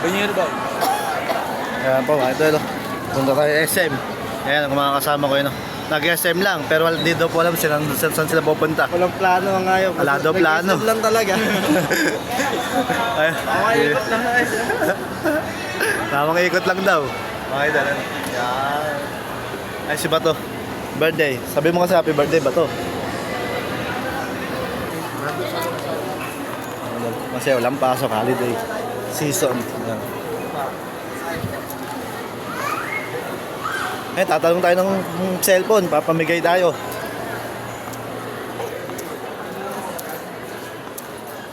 Banyer ba? Ayan po, mga idol. Punta tayo SM. Ayan, ang mga kasama ko yun. Nag-SM lang, pero di daw po alam saan sila pupunta. Walang plano nga ngayon. Wala daw plano. Nag-isip lang talaga. Ay, Ikot lang na tamang ikot lang daw. Mga idol. Ayan. Ay, si Bato. Birthday. Sabi mo kasi happy birthday, Bato. Kasi walang pasok, holiday season. Ayan. Eh, tatanong tayo ng cellphone, papamigay tayo.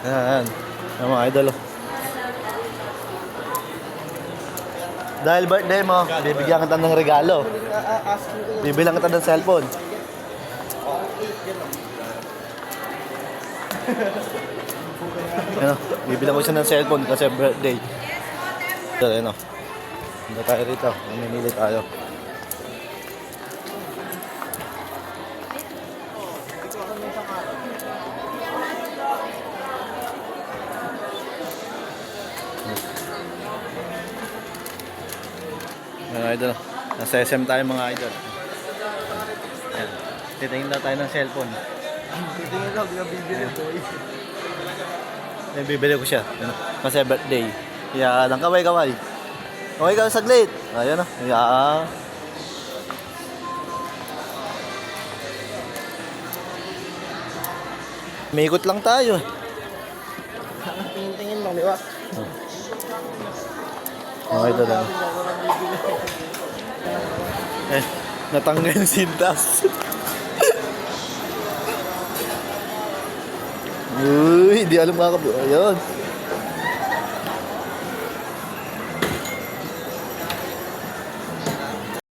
Ayan, ang mga idol. Dahil birthday mo, bibigyan kita ng regalo. Bibilang kita ng cellphone. Ano, bibilang ko siya ng cellphone kasi birthday. Ano, hindi tayo rito, mamimili tayo. Mga idol, nasa SM tayo mga idol. Ayan. Titingin na tayo ng cellphone. Titingin lang, bibili boy. Ayan, bibili ko siya. Ano? Kasi birthday. Yan, ang kaway-kaway. Kaway-kaway saglit. Ayan o. Yan. May ikot lang tayo. Tingin-tingin lang, di ba? Mga idol. Ano? Eh, natanggal yung sintas. Uy, di alam mga kabu. Ayun.